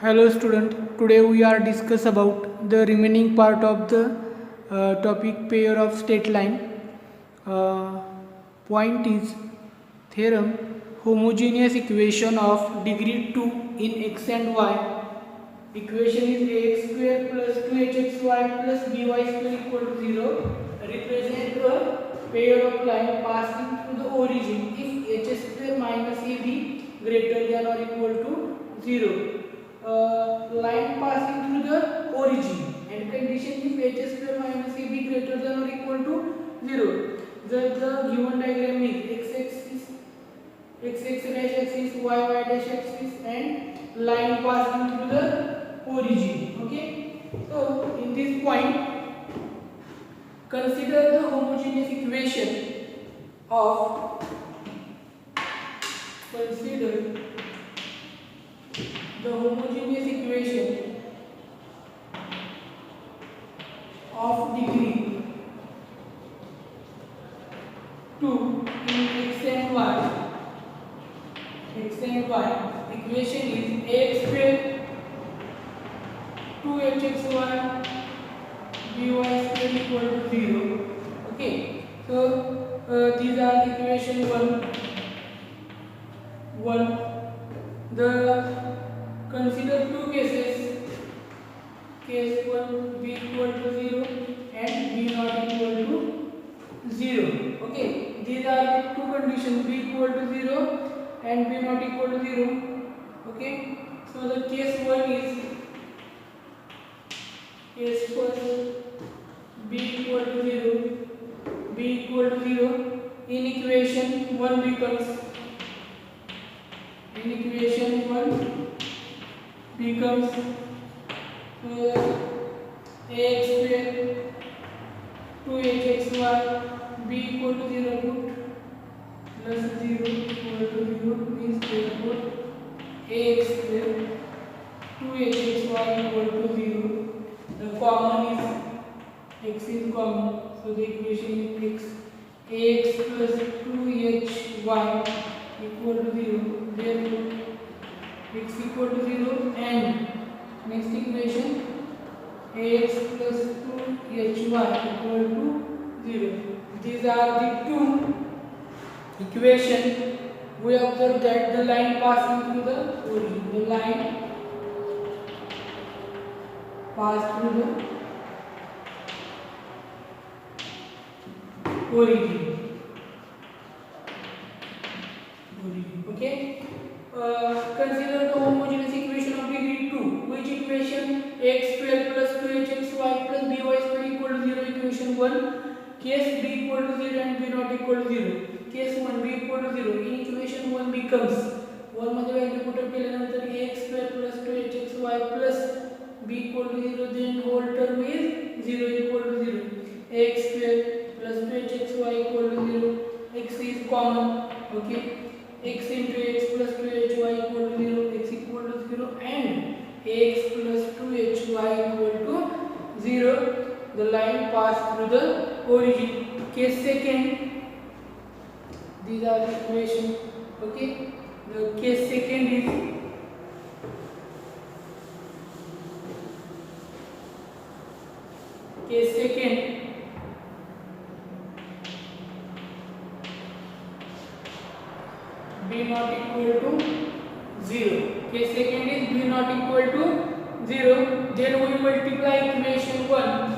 Hello student, today we are discuss about the remaining part of the topic pair of straight line. Uh, Point is theorem homogeneous equation of degree 2 in x and y. Equation is ax square plus 2hxy plus by square equal to 0. Represent a pair of line passing through the origin if h square minus ab greater than or equal to 0. Line passing through the origin and condition is h square minus ab greater than or equal to 0. The given diagram is x dash axis, y dash axis and line passing through the origin. Okay, so in this point consider the homogeneous equation of degree 2 in x and y. Equation is ax square 2hxy by square equal to 0. Okay, so these are the equation 1. The consider two cases. Case 1 b equal to 0 and b not equal to 0. Okay, these are the two conditions, b equal to 0 and b not equal to 0. Okay, so the case 1 is case first b equal to 0. In equation 1 becomes ax square 2hxy b equal to 0 put plus 0 equal to 0 means therefore ax square 2hxy equal to 0. The common is x is common, so the equation is ax plus 2hy equal to 0. Therefore x equal to 0 and next equation ax plus 2hy equal to 0. These are the two equations. We observe that the line passing through the origin. The line pass through the origin. Okay. Consider the homogeneous equation of degree 2. Which equation? X square plus 2hxy plus by square equal to 0. Equation 1. Case b equal to 0 and b not equal to 0. Case 1 b equal to 0. In equation 1 becomes 1 मध्ये value put up केल्यानंतर ax square plus 2hxy plus b equal to 0. Then whole term is 0 equal to 0. Ax square plus 2hxy equal to 0. X is common. Okay. X into x plus 2hy equal to 0, x equal to 0 and ax plus 2hy equal to 0. The line pass through the origin. Case second, these are the equation. Okay, the case second is b not equal to 0. Case second is b not equal to 0. Then we multiply equation 1.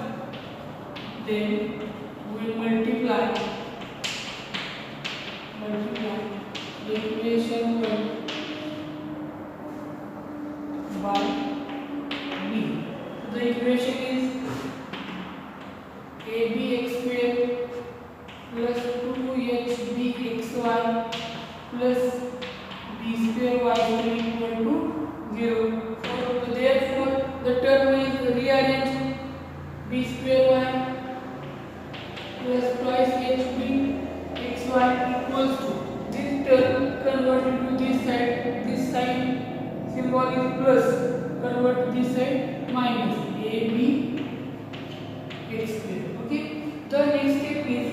Multiply the equation 1 by b. The equation is abx square plus 2hbxy plus b square y equal to 0. So therefore the term is rearranged. B square y plus twice hb xy equals to this term convert into this side. This side symbol is plus, convert to this side minus ab x square. Okay, the next step is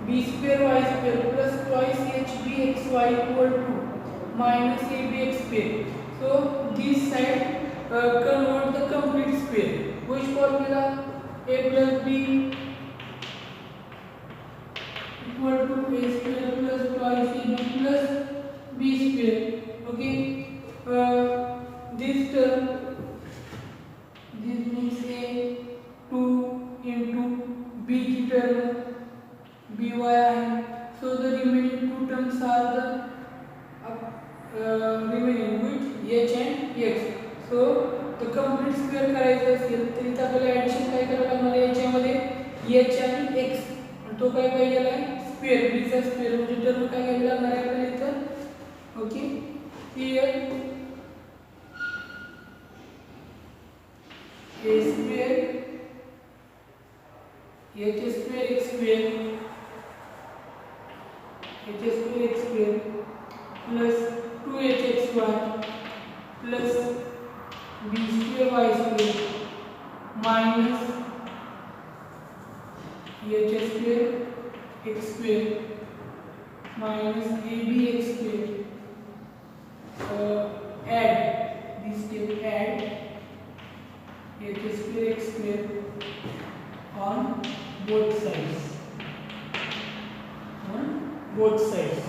b square y square plus twice hb xy equal to minus abx square. So this side convert the complete square. Which formula? A plus b equal to a square plus twice ab plus b square. Okay. This term, this means a 2 into b term by. So the remaining two terms are the remaining which h and x. So the complete square करायचं असेल तर इथं आपल्याला addition काय करावं लागणार आहे याच्यामध्ये h आणि x आणि तो काय पाहिजे आहे स्क्वेअर b चा स्क्वेअर म्हणजे टर्म काय घ्यायला लागणार आहे आपल्याला इथं okay here a square h square x square h square x square plus 2hxy plus b square y square minus h square x square minus abx square. Add this step, add h square x square on both sides. Both sides.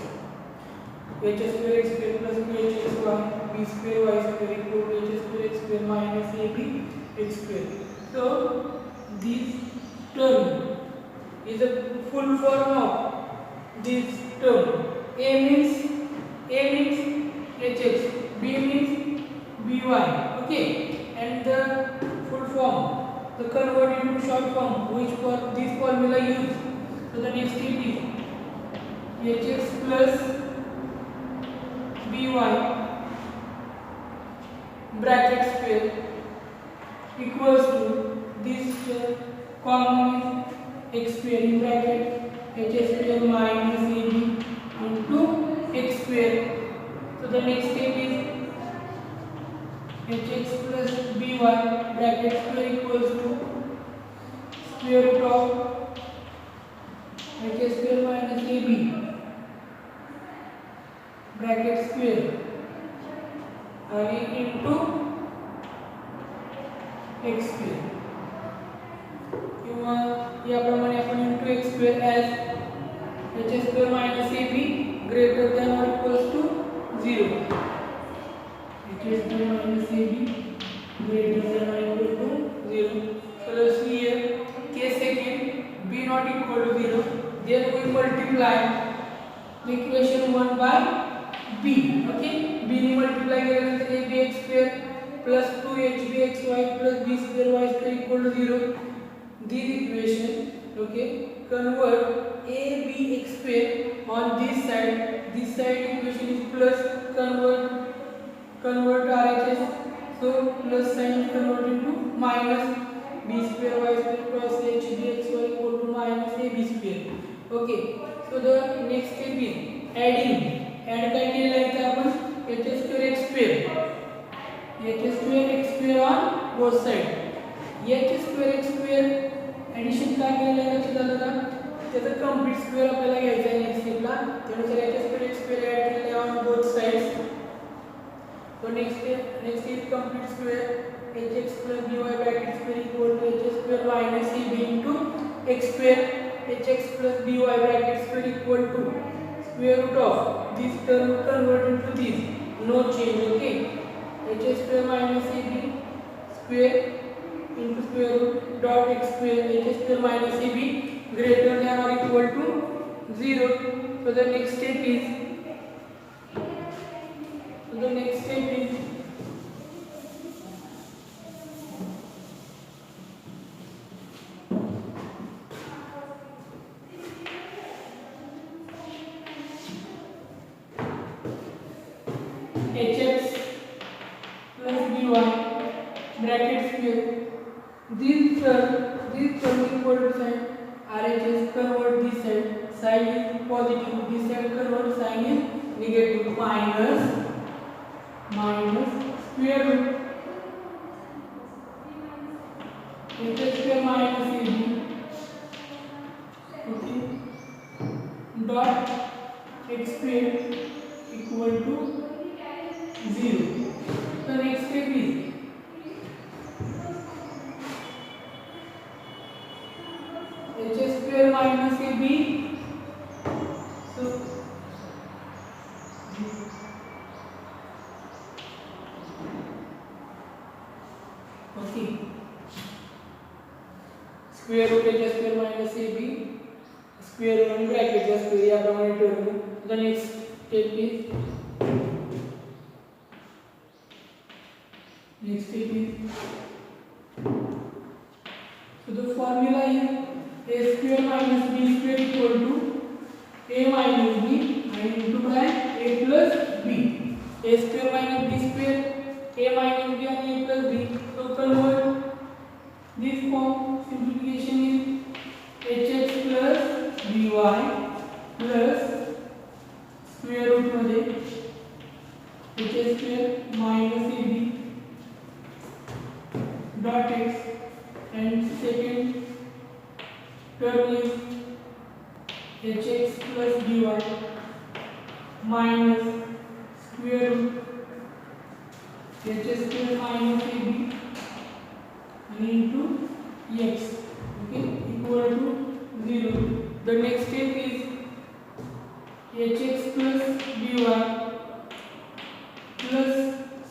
H square x square plus 2hxy b square y square equal to h square x square minus ab x square. So this term is a full form of this term. A means hx, b means by. Okay, and the full form, the convert into short form, which for this formula use. So the next step is hx plus by bracket square equals to this common x square in bracket h square minus ab into x square. So the next step is hx plus by bracket square equals to square root of h square minus ab bracket square and into x square किंवा याप्रमाणे आपण into x square as h square minus ab greater than or equals to 0. h square minus ab greater than or equal to 0. So let's see here case second b not equal to 0, then we multiply the equation 1 by b. Okay, b ने multiply केल्यानंतर abx square plus 2hbxy plus b square y square equal to 0. This equation, okay, convert abx square on this side equation is plus, convert RHS, so plus sign is convert into minus b square y square plus hbxy equal to minus ab square. Okay, so the next step is adding. Add काय केलेलं आहे इथे आपण h square x square on both side. h square x square addition काय केलेलं आहे लक्षात आलं का त्याचा कंप्लीट स्क्वेअर आपल्याला घ्यायचा आहे नेक्स्ट स्टेपला. त्यानुसार h square x square add केलेले आहे on both sides. So next is complete square hx plus by bracket square equal to h square minus ab into x square. hx plus by bracket square equal to square root of this term convert into this, no change. Okay, h square minus ab square into square root dot x square h square minus ab greater than or equal to 0. So the next step is hx plus by bracket square. This term equal to sign RHS convert this side is positive, this side convert sign is negative, minus square root h square minus ab, okay, dot x square equal to 0. increase. H square minus AB. So okay. Square root H square minus AB. Square root bracket just square या प्रमाणे ठेवू. The next step is so the formula is a square minus b square equal to a minus b and into by a plus b. A square minus b square, a minus b and a plus b. So convert this form. Simplification is hx plus by plus square root मध्ये h square minus ab dot x and second term is hx plus dy minus square root h square minus ab and into x, okay, equal to 0. The next step is hx plus dy plus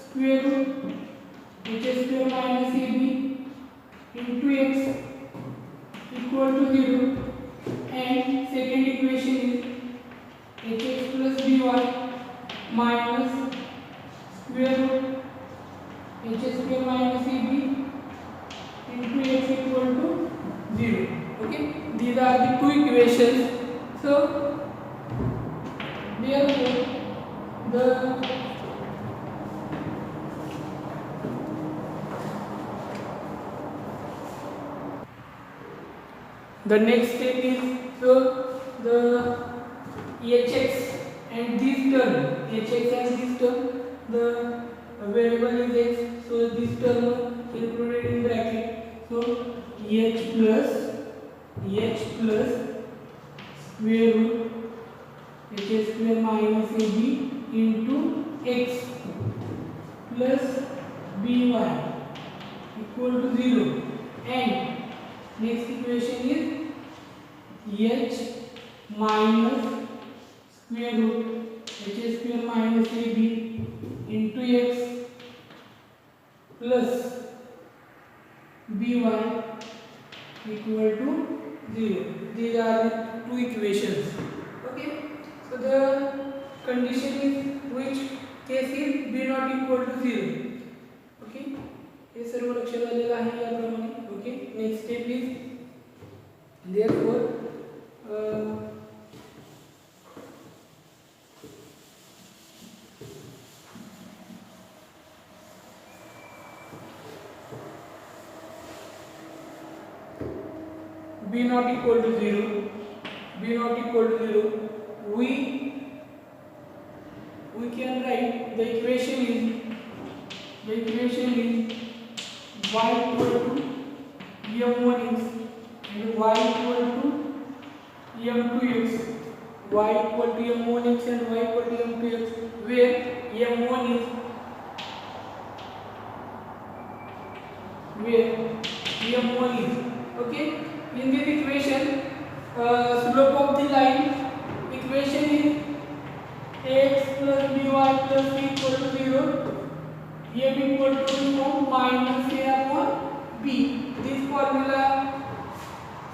square root h square minus ab into x equal to 0, and second equation is hx plus dy minus square root h square minus ab into x equal to 0. Okay, these are the two equations. So therefore the next step is, so the hx and this term, the variable is x, so this term included in bracket. So h plus square root h square minus ab into x plus by equal to 0, and next equation is h minus square root h square minus ab into x plus by equal to 0. These are the two equations. Okay. So the condition is which case is b not equal to 0. Okay. हे सर्व लक्षात आलेलं आहे याप्रमाणे. Okay. Next step is therefore b not equal to 0, we can write the equation is y equal to m1x and y equal to m2x, y equal to m1x and y equal to m2x, where m1 is okay. In this equation, slope of the line equation is ax plus by plus c equal to 0, m equal to minus a upon b. This formula,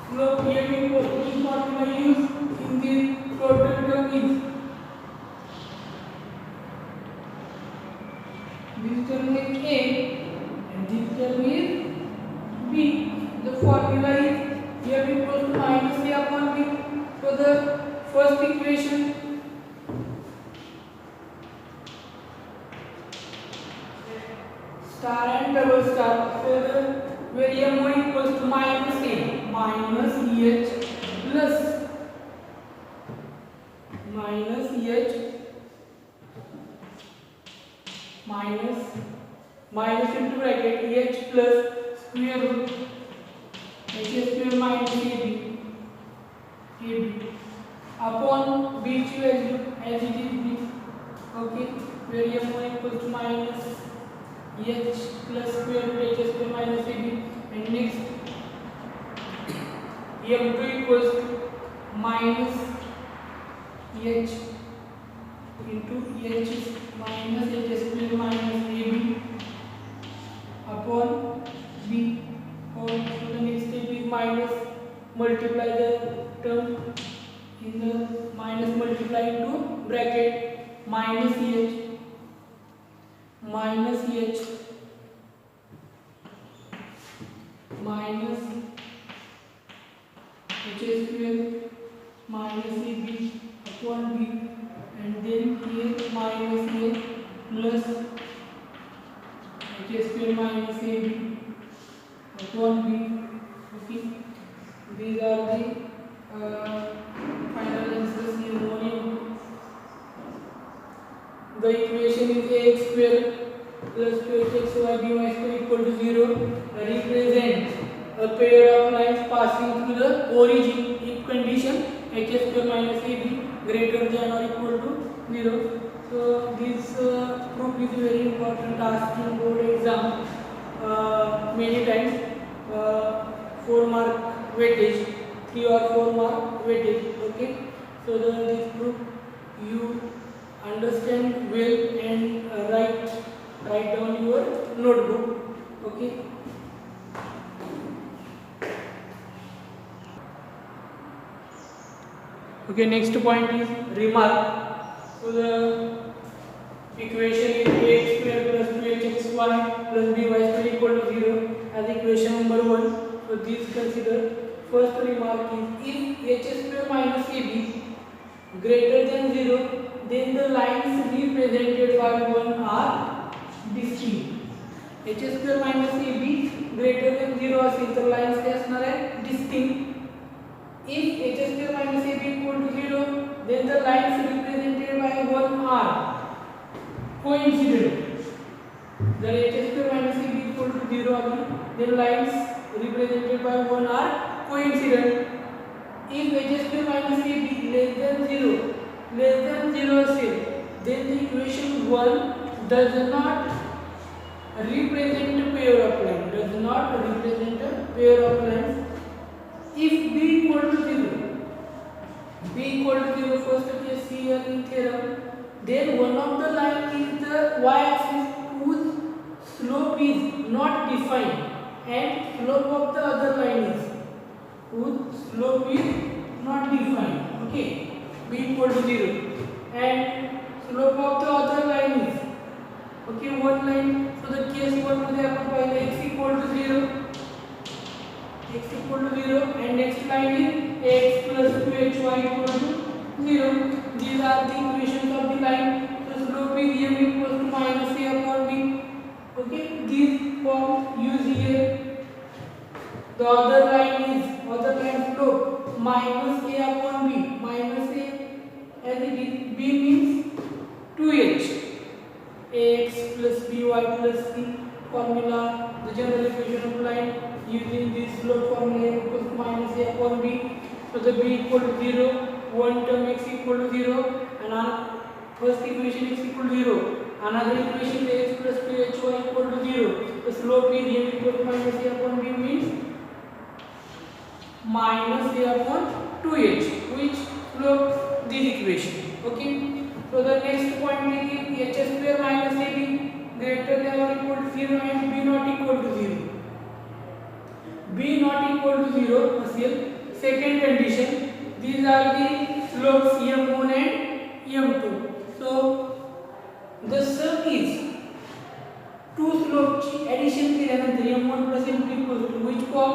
slope m equal to this formula used in the total term is this term is a and this term is b. The formula is m equals to minus a upon b. So the first equation star and double star. So the where m1 equals to minus a minus h plus minus into bracket h plus square root h square minus ab upon b value as it is b. Okay, where m1 equals to minus h plus square root h square minus ab, and next m2 equals to minus h into h minus h square minus ab upon b, or so the next step is minus, multiply the term in the minus, multiply into bracket minus h minus h minus h square minus ab upon b, and then here minus a plus h square minus ab upon b. Okay, these are the final answers in volume. The equation is ax square plus 2hxy by square equal to 0 represents a pair of lines passing through the origin if condition h square minus ab greater than or equal to 0. So this proof is very important task in board exam. Many times 4 mark weightage, 3 or 4 mark weightage. Okay, so this proof you understand well and write down your notebook. Okay, okay, next point is remark. So the equation is ax square plus 2hxy plus by square equal to 0 as equation number 1. So this consider. First remark is if h square minus ab greater than 0, then the lines represented by 1 are distinct. h square minus ab greater than 0 असेल तर lines काय असणार आहे distinct. If h square minus ab equal to 0, then the lines represented by 1 are coincident. जर h square minus ab equal to 0 आली, then lines represented by 1 are coincident. If h square minus ab less than 0 असेल, then the equation 1 does not represent a pair of lines. If b equal to 0, first case here in theorem, then one of the line is the y-axis whose slope is not defined, and slope of the other line is whose slope is not defined. Okay, b equal to 0, and slope of the other line is okay one line. So the case 1 मध्ये आपण पाहिलं x equal to 0, and next line is x plus 2hy equal to 0. These are the equations of the line. So slope is m equals to minus a upon b. Okay, this form use here. The other line slope minus a upon b, minus a as it is, b means 2h, ax plus by plus c formula, the general equation of line using this slope formula equals to minus a upon b. So the b equal to 0, one term x equal to 0, and first equation x equal to 0, another equation x plus 2hy equal to 0. The slope is m equal to minus a upon b means minus a upon 2h, which slope this equation. Okay, so the next point is h square minus ab greater than or equal to 0 and b not equal to 0. b not equal to 0 असेल. Second condition, these are the slopes m1 and m2. So the sum is two slopes addition केल्यानंतर m1 plus m2 equals to which form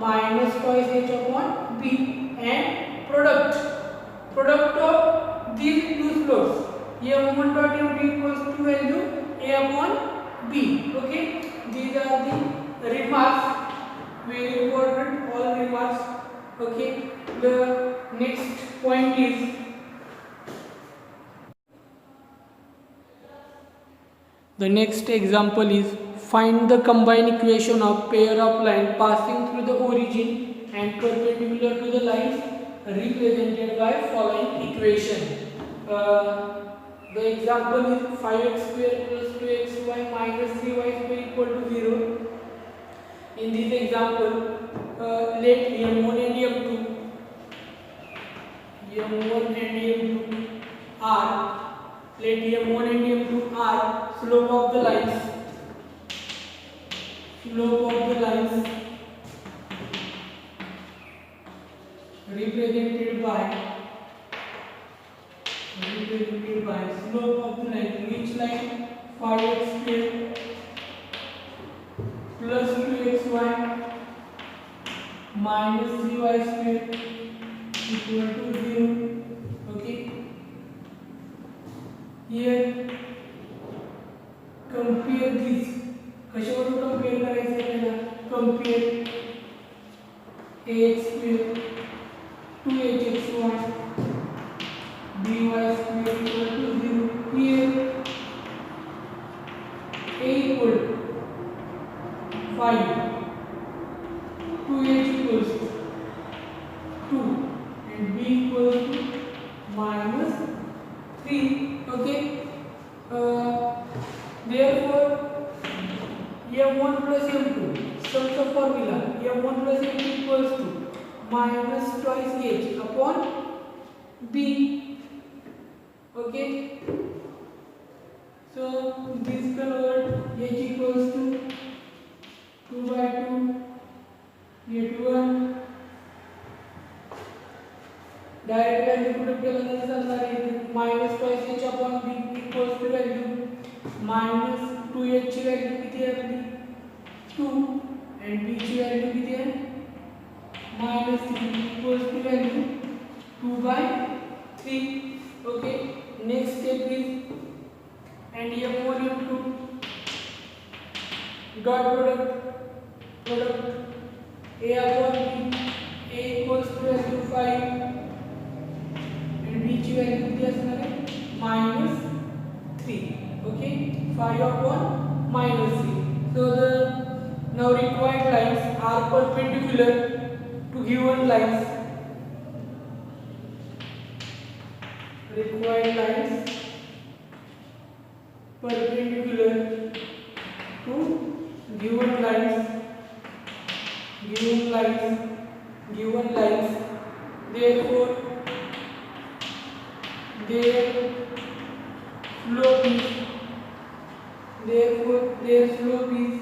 minus twice h upon b, and product of these two slopes m1 dot m2 equals to value a upon b. Okay, these are the remarks, very important, all remarks. Okay, the next point is the next example is find the combined equation of pair of line passing through the origin and perpendicular to the lines represented by following equation. The example is 5x square plus 2xy minus 3y square equal to 0. In this example, let m1 and m1 and m2 are, let m1 and m2 are slope of the lines represented by slope of the line. Which line? 5x square plus 2xy minus 3y square equal to 0. Okay. Here compare this. कशावरून compare करायचं आपल्याला? Compare ax square 2hxy dy square equal to 0. Here a equal to 5, 2h equals to 2 and b equals to minus 3. Okay. Therefore m1 plus m2, sums of formula, m1 plus m2 equals to minus twice h upon b. Okay. So this convert h equals to 2 by 2 here 1 direct value put केला तर चालणार आहे minus twice h upon b equals to value minus 2h ची value किती आहे आपली 2 and b ची value किती आहे minus 3 equals to value 2 by 3. Okay. Next step is and m1 m2 dot product a upon b, a equals to value 5 and b ची value किती असणार आहे minus 3. Okay. 5 upon minus 3. So the now required lines are perpendicular to given lines. Required lines perpendicular to given lines. Therefore their slope is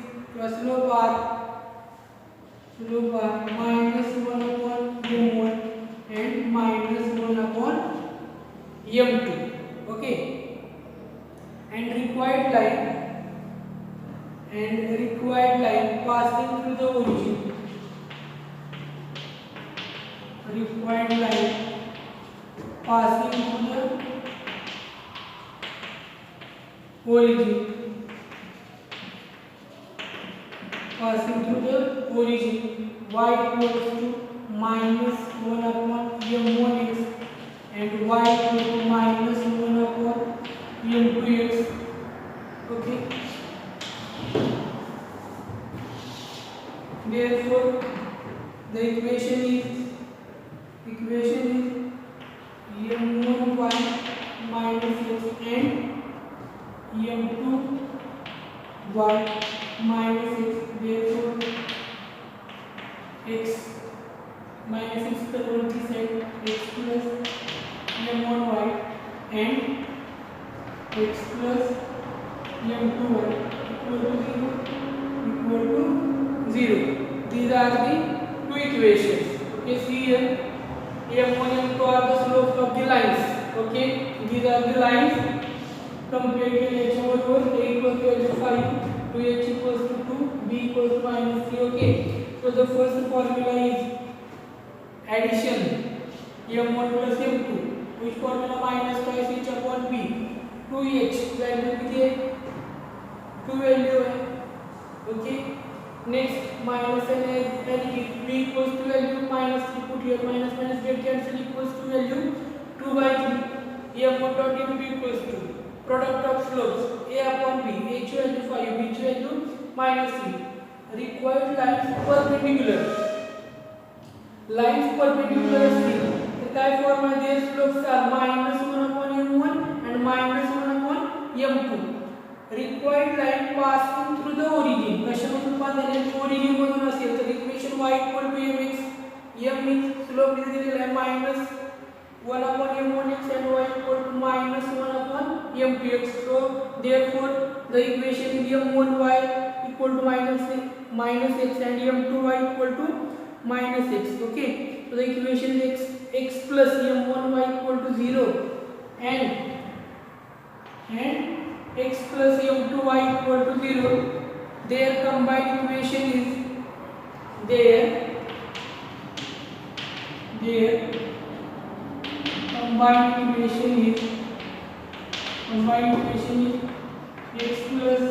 slope are minus 1 upon m1 and minus 1 upon m2. Okay. And required line passing through the origin. Required line passing through the origin. Y equals to minus 1 upon m1x and y equals to minus 1 upon m2x. Okay. Therefore the equation is m1y minus x and m2y minus x. Therefore x minus x convert this side x plus m1y and x plus m2y equal to 0. These are the two equations. Okay, see here m1 m2 are the slopes of the lines. Okay, these are the lines. Compare h over a equals to 5, 2h equals to 2, b equals to minus 3. Okay, so the first formula is addition m1 plus m2, which formula minus twice h upon b. 2h value किती है 2 value है. Okay, next minus and b equals to value minus 3 put here, minus get cancel equals to value 2 by 3. m1 dot m2 equals to product of slopes a upon b, h value 5, b value minus 3. Required lines perpendicular see the type form of their slopes are minus 1 upon m1 and minus 1 upon m2. Required line passing through the origin. त्याने दोन्ही मधून असेल तर equation y equal to mx m means slope इथे दिलेला आहे minus 1 upon m1x and y equal to minus 1 upon m2x. So therefore the equation is m1y equal to minus x and m2y equal to minus x. Okay, so the equation is x plus m1y equal to 0 and x plus m2y equal to 0. Their combined equation is combined equation is x plus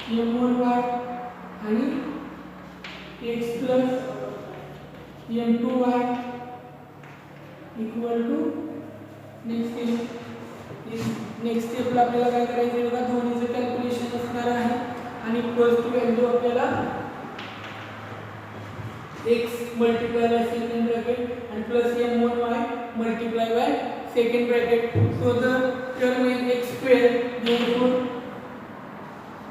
m1y and x plus m2y equal to next स्टेपला आपल्याला काय करायचं आहे बघा दोन्हीचं calculation असणार आहे आणि equals to value आपल्याला x multiply by second bracket and plus m1y multiply by second bracket. So the term is x square, therefore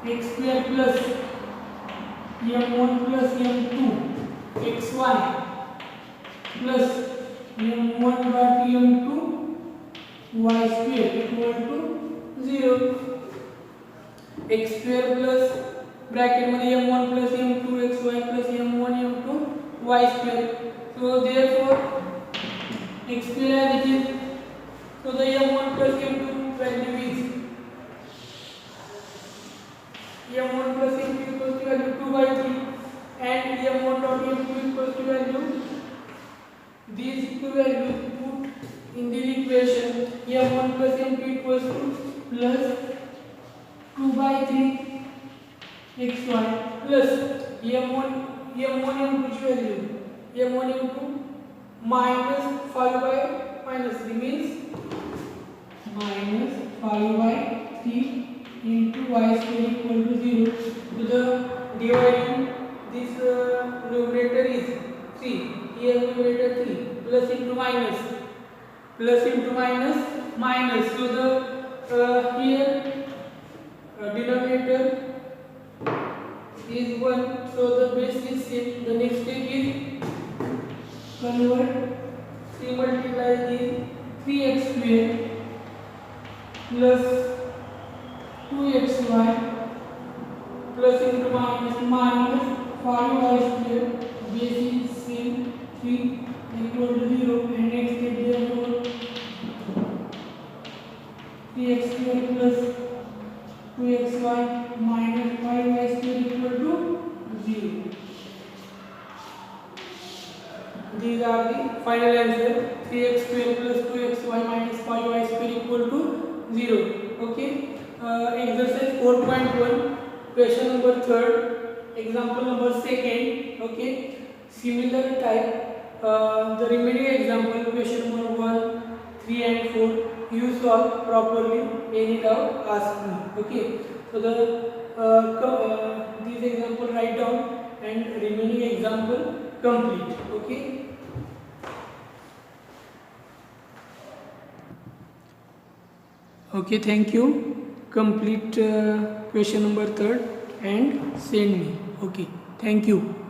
x square plus m1 plus m2 xy plus m1 by m2 y square equal to 0. x square plus bracket मध्ये m1 plus m2 xy plus m1 m2 y square. So therefore x square as it is. So the m1 plus m2 value is m1 plus m2 equals to value 2 by 3 and m1 dot m2 equals to value these two values put in the equation. m1 plus m2 equals to plus 2 by 3 xy plus m1 m2 value m1 m2 minus 5 by minus 3 means minus 5 by 3 into y square equal to 0. So the dividing this numerator is 3, here numerator 3 plus into minus minus. So the here denominator is 1, so the base is same. The next step is convert 3 multiply is 3x square plus 2xy plus into minus 5y square, base is same 3 equal to 0 and next step therefore 3x square plus 2xy minus 5y square equal to 0. These are the final answer. 3x square plus 2xy minus 5y square equal to 0. Okay. Exercise 4.1, question number 3rd, example number 2nd. Okay. Similar type. The remaining example, question number 1, 3 and 4, you solve properly any doubt ask me. Okay. So the this example write down and remaining example complete. Okay. Okay, thank you. Complete question number 3rd and send me. Okay, thank you.